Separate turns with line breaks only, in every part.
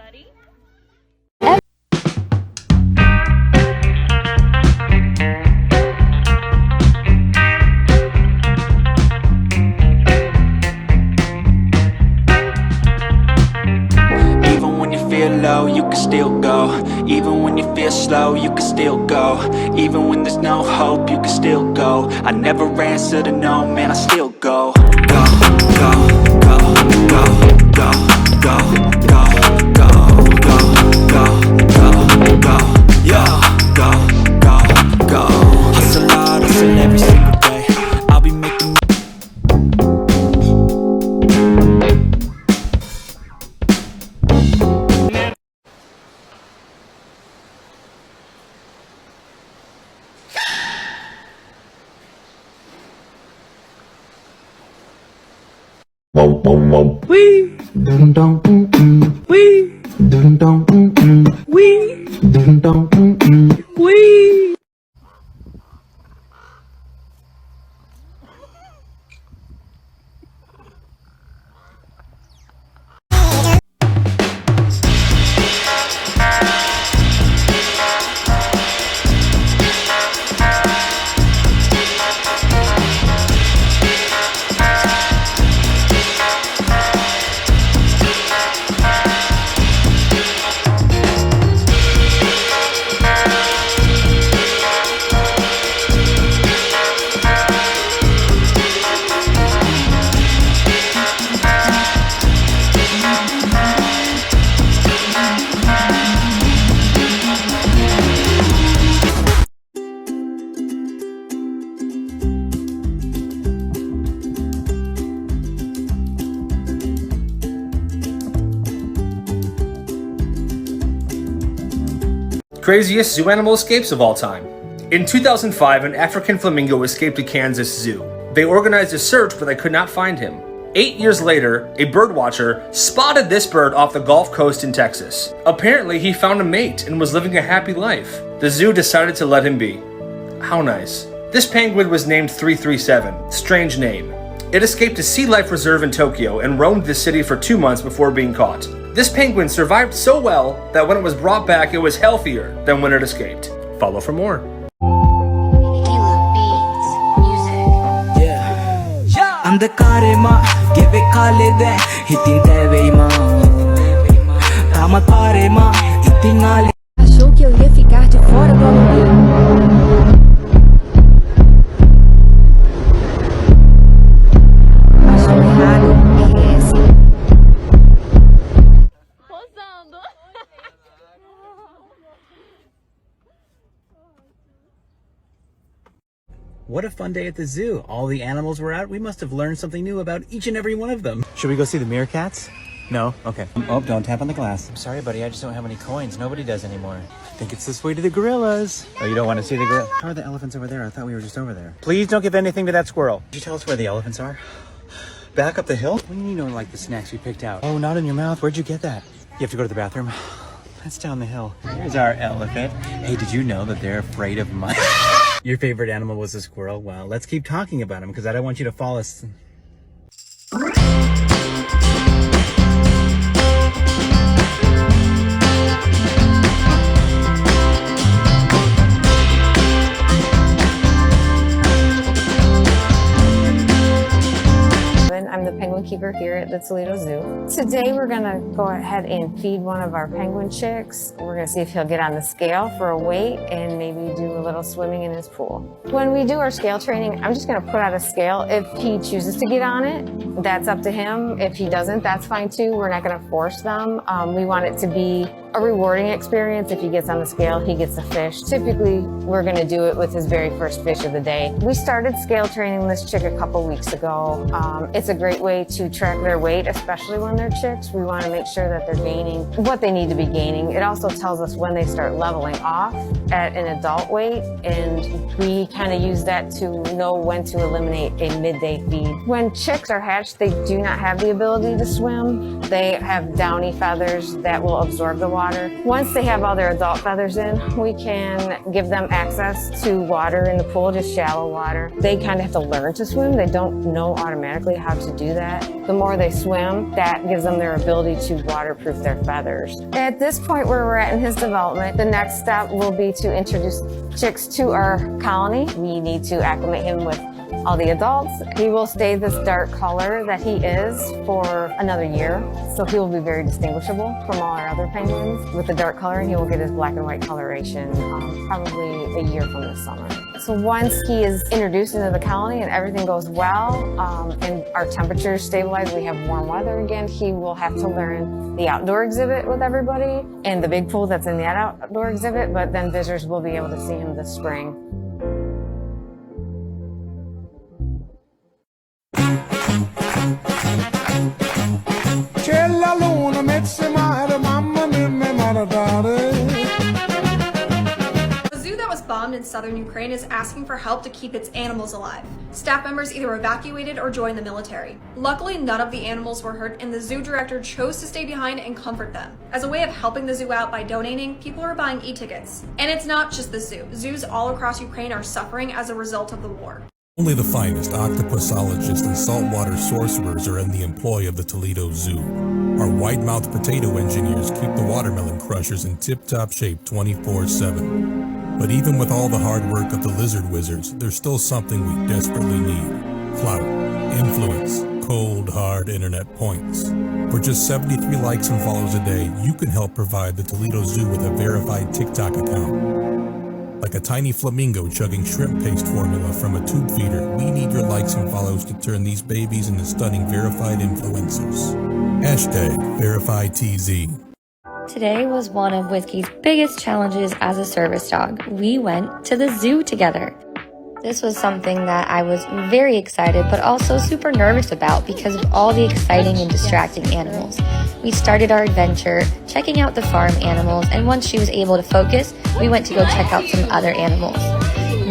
everybody.
Even when you feel low, you can still go. Even when you feel slow, you can still go. Even when there's no hope, you can still go. I never answer to no, man, I still go. Go, go, go, go, go, go, go, go, go, go, go, go, yo, go, go, go. Hustle hard, hustle every single day. I'll be making
Wee. Dum dum Wee. Dum dum Wee. Dum dum Wee.
Craziest zoo animal escapes of all time. In 2005, an African flamingo escaped a Kansas zoo. They organized a search, but they could not find him. 8 years later, a birdwatcher spotted this bird off the Gulf Coast in Texas. Apparently, he found a mate and was living a happy life. The zoo decided to let him be. How nice. This penguin was named 337, strange name. It escaped a sea life reserve in Tokyo and roamed the city for 2 months before being caught. This penguin survived so well that when it was brought back, it was healthier than when it escaped. Follow for more.
Andkarema geve kalede hitin tevema tamatarema hitin ali.
Achou que eu ia ficar de fora do aluguel. Achou errado, RS.
Posando.
What a fun day at the zoo. All the animals were out. We must have learned something new about each and every one of them. Should we go see the meerkats? No? Okay. Oh, don't tap on the glass. I'm sorry, buddy. I just don't have any coins. Nobody does anymore. I think it's this way to the gorillas. Oh, you don't want to see the gorilla? How are the elephants over there? I thought we were just over there. Please don't give anything to that squirrel. Could you tell us where the elephants are? Back up the hill? What do you mean you don't like the snacks we picked out? Oh, not in your mouth. Where'd you get that? You have to go to the bathroom. That's down the hill. Here's our elephant. Hey, did you know that they're afraid of mice? Your favorite animal was a squirrel? Well, let's keep talking about him because I don't want you to fall asleep.
I'm the penguin keeper here at the Toledo Zoo. Today we're gonna go ahead and feed one of our penguin chicks. We're gonna see if he'll get on the scale for a weight and maybe do a little swimming in his pool. When we do our scale training, I'm just gonna put out a scale. If he chooses to get on it, that's up to him. If he doesn't, that's fine too. We're not gonna force them. We want it to be a rewarding experience. If he gets on the scale, he gets a fish. Typically, we're gonna do it with his very first fish of the day. We started scale training this chick a couple weeks ago. It's a great way to track their weight, especially when they're chicks. We wanna make sure that they're gaining what they need to be gaining. It also tells us when they start leveling off at an adult weight, and we kind of use that to know when to eliminate a midday feed. When chicks are hatched, they do not have the ability to swim. They have downy feathers that will absorb the water. Once they have all their adult feathers in, we can give them access to water in the pool, just shallow water. They kind of have to learn to swim. They don't know automatically how to do that. The more they swim, that gives them their ability to waterproof their feathers. At this point where we're at in his development, the next step will be to introduce chicks to our colony. We need to acclimate him with all the adults. He will stay this dark color that he is for another year, so he will be very distinguishable from all our other penguins. With the dark coloring, he will get his black and white coloration probably a year from this summer. So once he is introduced into the colony and everything goes well, and our temperatures stabilize, we have warm weather again, he will have to learn the outdoor exhibit with everybody and the big pool that's in that outdoor exhibit, but then visitors will be able to see him this spring.
C'è la luna, mezza mare, mamma mia, mi maradare.
The zoo that was bombed in southern Ukraine is asking for help to keep its animals alive. Staff members either evacuated or joined the military. Luckily, none of the animals were hurt, and the zoo director chose to stay behind and comfort them. As a way of helping the zoo out by donating, people are buying e-tickets. And it's not just the zoo. Zoos all across Ukraine are suffering as a result of the war.
Only the finest octopusologists and saltwater sorcerers are in the employ of the Toledo Zoo. Our wide-mouthed potato engineers keep the watermelon crushers in tip-top shape 24/7. But even with all the hard work of the lizard wizards, there's still something we desperately need. Clout, influence, cold, hard internet points. For just 73 likes and follows a day, you can help provide the Toledo Zoo with a verified TikTok account. Like a tiny flamingo chugging shrimp paste formula from a tube feeder, we need your likes and follows to turn these babies into stunning verified influencers. Hashtag VerifiedTZ.
Today was one of Whiskey's biggest challenges as a service dog. We went to the zoo together. This was something that I was very excited but also super nervous about because of all the exciting and distracting animals. We started our adventure checking out the farm animals, and once she was able to focus, we went to go check out some other animals.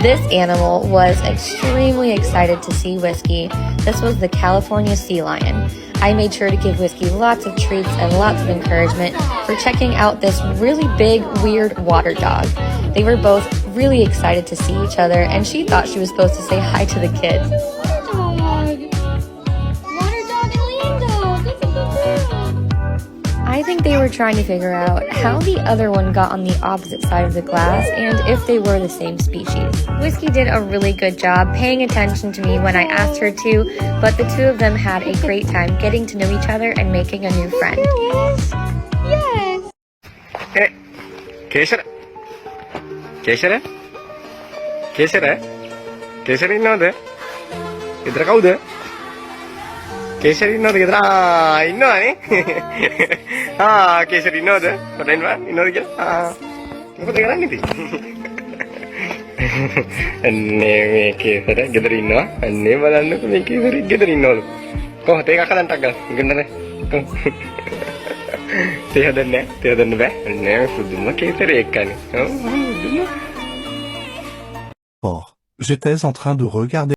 This animal was extremely excited to see Whiskey. This was the California sea lion. I made sure to give Whiskey lots of treats and lots of encouragement for checking out this really big, weird water dog. They were both really excited to see each other, and she thought she was supposed to say hi to the kids. I think they were trying to figure out how the other one got on the opposite side of the glass and if they were the same species. Whiskey did a really good job paying attention to me when I asked her to, but the two of them had a great time getting to know each other and making a new friend. Yes!
Hey, Kesara? Kesara? Kesara? Kesara innawada? Gedara kawuda? Kesara innawada gedara? Innawada ne? Kesara innawada? Patain ba? Innawada kiyala? Mokoda karanne ithi? Anne me Kesara gedara innawa? Anne balannako me Kesara gedara innawada? Kohada ekak hadanne takk gala? Gendana? Teh hadanne bෑ? Anne suduma Kesara ekkane.
Fort. J'étais en train de regarder.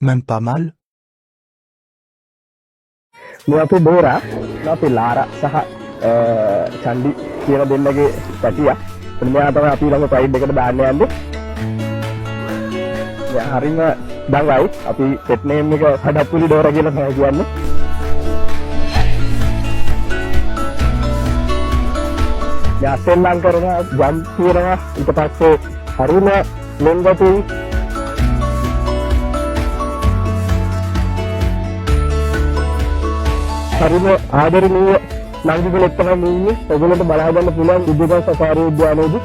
Même pas mal.
මේ අපේ බෝරා අපේ ලාරා සහ චන්ඩි කියන දෙන්නගේ පැටියා. මෙයා තමයි අපි ළඟ ප්‍රයිඩ් එකට දාන්න යන්නේ. මෙයා හරිම දඟයි. අපි පෙට් නේම් එක කඩප්පුලි ඩෝරා කියලා තමයි කියන්නේ. මෙයා සෙල්ලම් කරනවා, ජම්ප් කරනවා. ඊට පස්සේ හරිම ලෙන්ගතුයි. හරිම ආදරණීය නංගිකලෙක් තමයි ඉන්නේ. ඔයගොල්ලන්ට බලා ගන්න පුළුවන් විද්‍යා Safari උද්‍යානයේදී.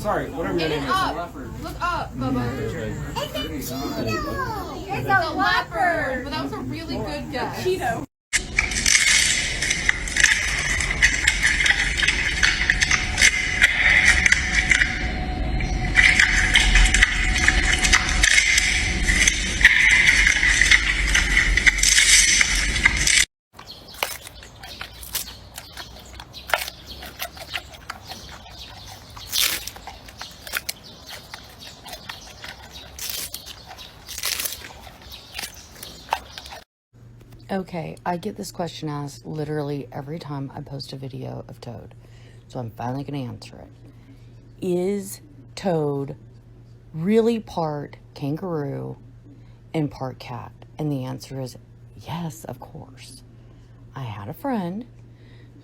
Sorry, whatever your name is.
Look up, Bubba. It's a leopard. But that was a really good guess. Cheeto.
Okay, I get this question asked literally every time I post a video of Toad, so I'm finally going to answer it. Is Toad really part kangaroo and part cat? And the answer is yes, of course. I had a friend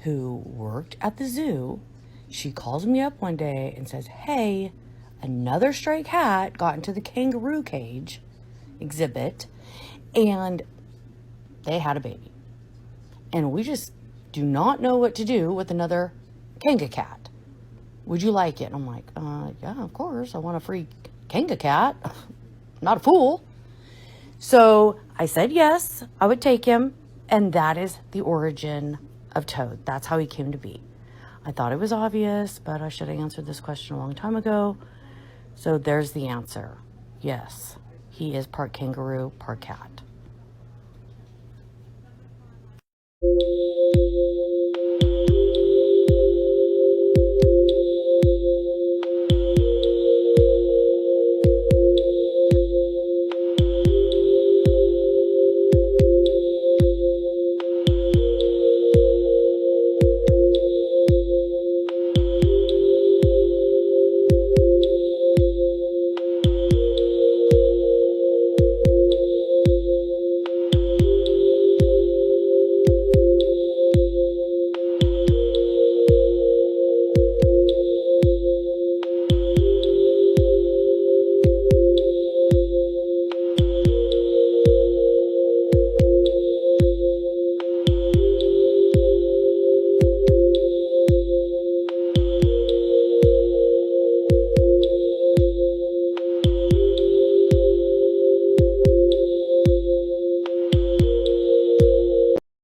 who worked at the zoo. She calls me up one day and says, hey, another stray cat got into the kangaroo cage exhibit and they had a baby. And we just do not know what to do with another kanga cat. Would you like it? And I'm like, yeah, of course. I want a free kanga cat. I'm not a fool. So I said yes, I would take him. And that is the origin of Toad. That's how he came to be. I thought it was obvious, but I should have answered this question a long time ago. So there's the answer. Yes, he is part kangaroo, part cat.